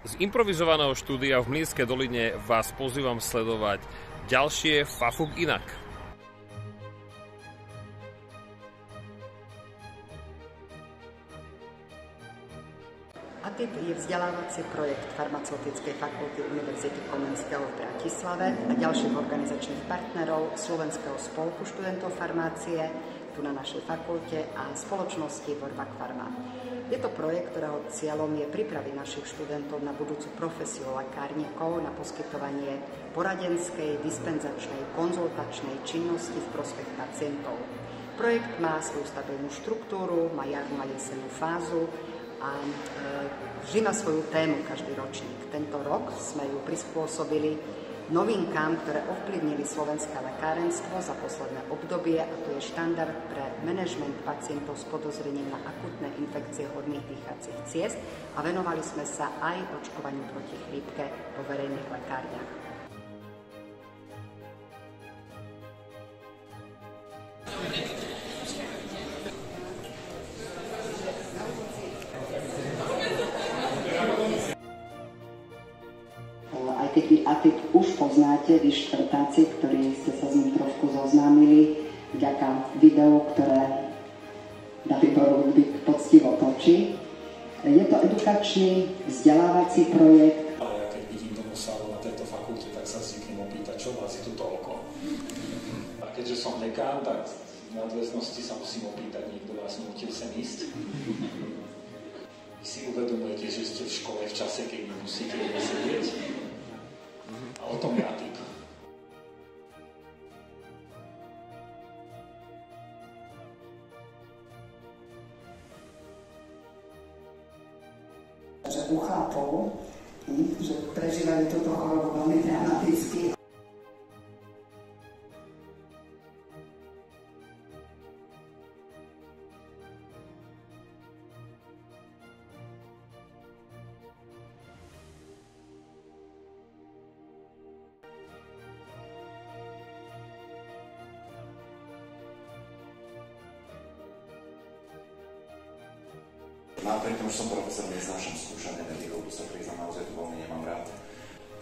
Z improvizovaného štúdia v Mlynskej doline vás pozývam sledovať ďalšie Fafuk inak. ATIP je vzdelávací projekt Farmaceutickej fakulty Univerzity Komenského v Bratislave a ďalších organizačných partnerov Slovenského spolku študentov farmácie tu na našej fakulte a spoločnosti Vorvak Pharma. Je to projekt, ktorého cieľom je pripraviť našich študentov na budúcu profesiu lekárnikov, na poskytovanie poradenskej, dispenzačnej, konzultačnej činnosti v prospech pacientov. Projekt má svoju stabilnú štruktúru, má jarnú a jesennú fázu a vždy má svoju tému každý ročník. Tento rok sme ju prispôsobili novinkám, ktoré ovplyvnili slovenské lekárenstvo za posledné obdobie, a to je štandard pre manažment pacientov s podozrením na akutné infekcie horných dýchacích ciest a venovali sme sa aj očkovaniu proti chrípke vo verejných lekárniach. Keď vy ATIP už poznáte, vy štvrtáci, ktorí ste sa s ním trošku zoznámili vďaka videu, ktoré Dalibor Rubik poctivo točí. Je to edukačný, vzdelávací projekt. Ale ja keď vidím do sálu na tejto fakulte, tak sa zvyknem opýtať, čo vás je tu toľko. A keďže som dekán, tak v nadväznosti sa musím opýtať, niekto vás nutil sem ísť. Vy si uvedomujete, že ste v škole v čase, keď musíte sedieť? A o tom je ATIP. Že u chlapov, že prežívajú túto chorobu veľmi dramaticky. Napriek tomu, že som profesor, neznášam skúšanie medikov, to sa priznám, naozaj to veľmi nemám rád.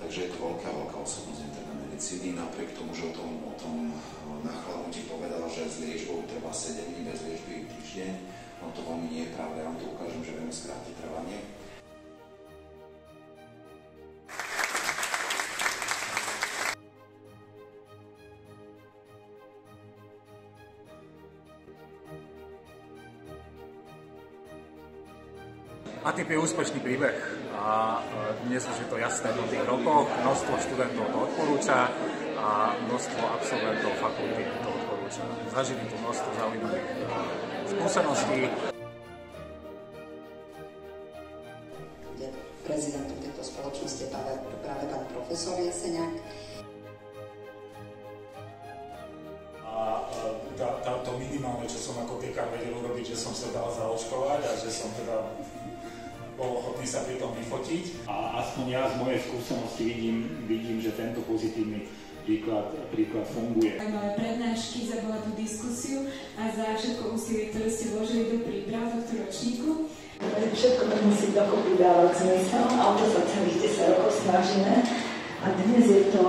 Takže je to veľká osobnosť internej medicíny. Napriek tomu, že o tom na chladnutí povedal, že s liečbou treba 7 dní, bez liečby týždeň, no to veľmi nie je pravda. Ja vám to ukážem, že vieme skrátiť trvanie. ATIP je úspešný príbeh a dnes už je to jasné po tých rokoch. Množstvo študentov to odporúča a množstvo absolventov fakulty to odporúča. Zažili tu množstvo zaujímavých skúseností. Prezidentom tejto spoločnosti je práve pán profesor Jeseniak. A to minimálne, čo som ako dekán vedel urobiť, že som sa dal zaočkovať a že som teda bol ochotný sa pri tom vyfotiť. A aspoň ja z mojej skúsenosti vidím, že tento pozitívny príklad funguje. Máme prednášky, za bohatú diskusiu a za všetko úsilie, ktoré ste vložili do príprav tohto ročníku. Všetko to musí dokopy dávať zmysel a o to sa celých 10 rokov snažíme. A dnes je to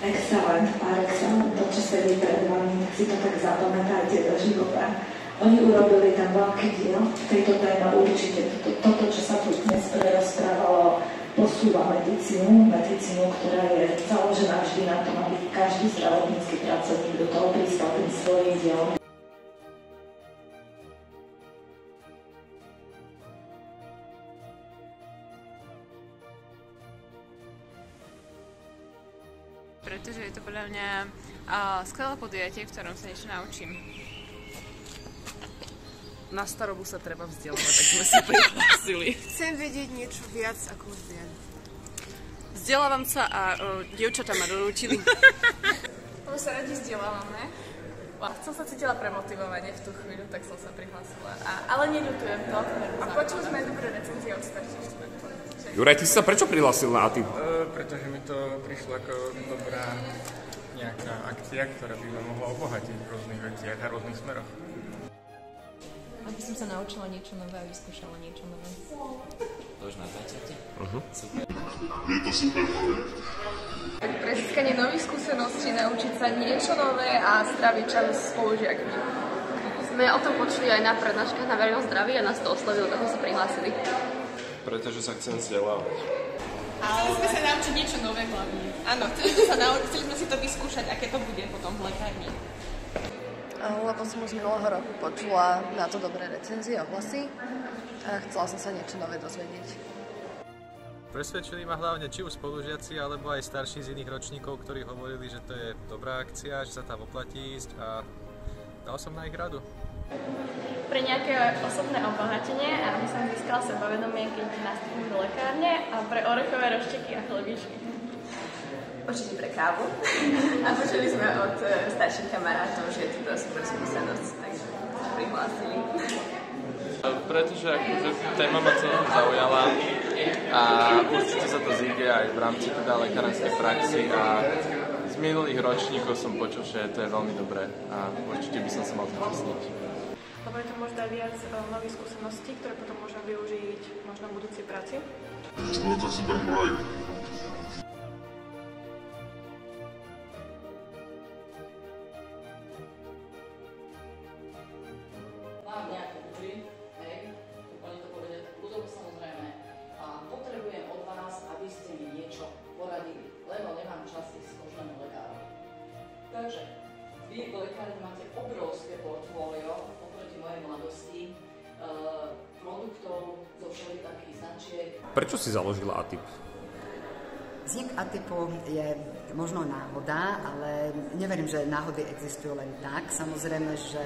excellent par excellent, to, čo sedí pred vami, tak si to tak zapamätajte do života. Oni urobili ten veľký diel v tejto téme určite. Toto, čo sa tu dnes prerozprávalo, posúva medicínu, ktorá je založená vždy na tom, aby každý zdravotnícky pracovník do toho pristal tým svojím dielom. Pretože je to podľa mňa skvelé podujatie, v ktorom sa niečo naučím. Na starobu sa treba vzdelávať, tak sme si prihlásili. Chcem vedieť niečo viac, ako už viem. Vzdelávam sa a dievčatá ma dorúčili. Lebo sa radi vzdelávame. Som sa cítila premotivovane v tú chvíľu, tak som sa prihlásila. Ale neľutujem to. A počuli sme dobré recenzie od starších študentov. Juraj, ty si sa prečo prihlásil na ATIP? Pretože mi to prišlo ako dobrá nejaká akcia, ktorá by ma mohla obohatiť v rôznych veciach a rôznych smeroch. Aby som sa naučila niečo nové a vyskúšala niečo nové. To už na 20? Je to super projekt. Pre získanie nových skúseností, naučiť sa niečo nové a stráviť čas s spolužiakmi. Sme o tom počuli aj na prednáškach na verejnom zdraví a nás to oslovilo, tak sme sa prihlásili. Pretože sa chcem vzdelávať. Chceli sme sa naučiť niečo nové hlavne. Áno, chceli sme si to vyskúšať, aké to bude potom v lekárni. Lebo som už minulého roku počula na to dobré recenzie, ohlasy a chcela som sa niečo nové dozvedieť. Presvedčili ma hlavne či už spolužiaci, alebo aj starší z iných ročníkov, ktorí hovorili, že to je dobrá akcia, že sa tam oplatí ísť a dal som na ich radu. Pre nejaké osobné obohatenie, aby som získala sebavedomie, keď nastúpim do lekárne, a pre orechové rošteky a chlebičky. Určite pre kávu. A počuli sme od starších kamarátov, že je to super skúsenosť, takže sa prihlásili. Pretože akože téma ma celkom zaujala a určite sa to zíde aj v rámci teda lekárskej praxi a z minulých ročníkov som počul, že to je veľmi dobré a určite by som sa mal zúčastniť. Lebo je to možno aj viac nových skúseností, ktoré potom môžem využiť možno v budúcej práci. No tak super projekt. Mám nejaké úry, hej, úplne to povedať ľudovo samozrejme, a potrebujem od vás, aby ste mi niečo poradili, lebo nemám čas ísť k kožnému lekárovi. Takže vy v lekárni máte obrovské portfólio oproti mojej mladosti, produktov zo všelijakých značiek. Prečo si založila ATIP? Vznik ATIPu je možno náhoda, ale neverím, že náhody existujú len tak. Samozrejme, že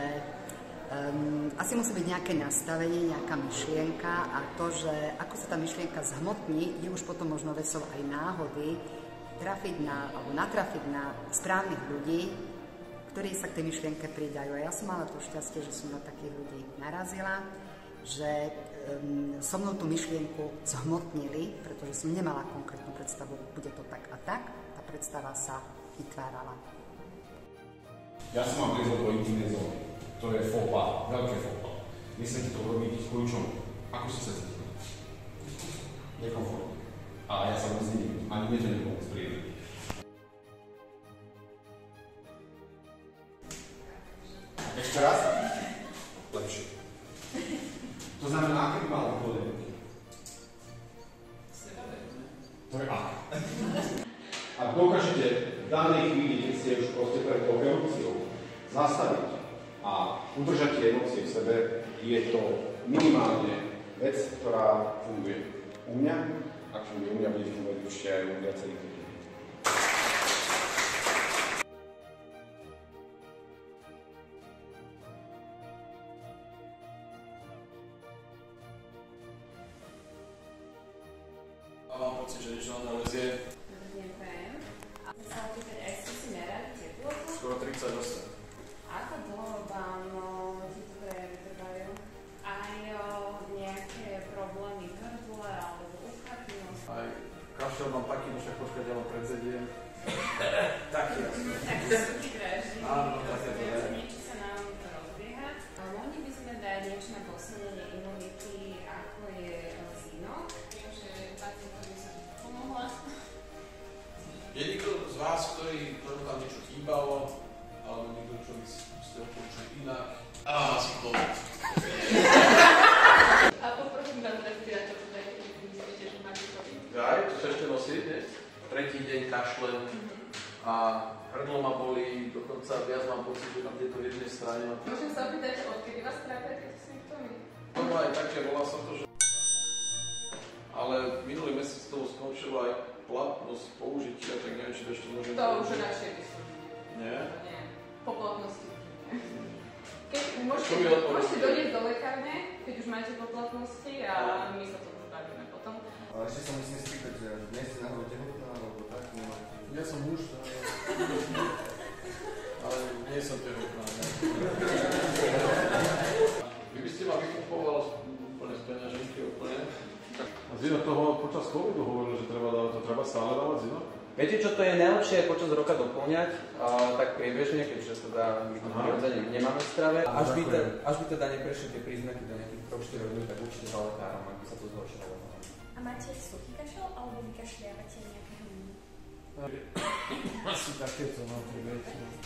asi musí byť nejaké nastavenie, nejaká myšlienka a to, že ako sa tá myšlienka zhmotní, je už potom možno vecou aj náhody natrafiť na správnych ľudí, ktorí sa k tej myšlienke pridajú. A ja som mala to šťastie, že som na takých ľudí narazila, že so mnou tú myšlienku zhmotnili, pretože som nemala konkrétnu predstavu, bude to tak a tak, tá predstava sa vytvárala. Ja som mám prísť do intimnej zóny. To je faux pas, veľké faux pas. Nesmiete to robiť s kľúčom. Ako si sa cítil? Nekomfortne. A ja sa vôbec neviem, ani mne to nebolo príjemné. Ešte raz? Lepšie. To znamená, aké by malo podmienky? To je ak. A dokážete v danej chvíli, keď ste už proste pred tou erupciou, zastaviť a udržať tie emócie v sebe, je to minimálne vec, ktorá funguje u mňa. Ak funguje u mňa, bude fungovať určite aj u viacerých ľudí. A mám pocit, že niečo na nás je. Neviem. A chcem sa opýtať, aj ste si merali teplotu? Skoro 38. Ako dlho vám tieto prejavy trvajú? Aj nejaké problémy hrdle alebo uchatnosť? Aj kašel mám taký, že však počkať, ja mám predsediem. Taký jasný. Taký súkražný. Áno, také to je. Niečo sa nám to rozbieha. Mohli by sme dať niečo na posilnenie imunity, ako je zino? Takže pacientovi sa pomohla. Je niekto z vás, ktorému tam niečo chýbalo? Alebo niekto, čo by ste odpočuli inak? Asi COVID. A poprosím vás respirátor, keď myslíte, že máte COVID. Aj, to sa ešte nosí, nie? Tretí deň kašlem a hrdlo ma bolí, dokonca viac mám pocit, že tam je to v jednej strane. Môžem sa opýtať, odkedy vás trápia tieto symptómy? To má aj také, volá sa to, že... Ale minulý mesiac toho skončila aj platnosť použitia, tak neviem, či to ešte môžem... To už je našie vysúdiť. Nie? Nie. Po platnosti. Keď môžete dojsť do lekárne, keď už máte po platnosti a my sa to už bavíme potom. Ale ešte sa musím spýtať, že nie ste náhodou tehotná, alebo tak? Ja som muž, ale nie som tehotná. Vy by ste ma vykupoval úplne z peňaženky, úplne. A Zino toho počas covidu hovoril, že treba stále dávať, Zino? Viete, čo to je najlepšie počas roka doplňať? Tak priebežne, keďže teda my to prirodzene nemáme v strave. Až by teda neprešli tie príznaky do nejakých 3-4 hodín, tak určite za lekárom, ak by sa to zhoršilo. máte suchý kašel alebo vykašľiavate nejakého vínu? Asi takéto, no, tie veci.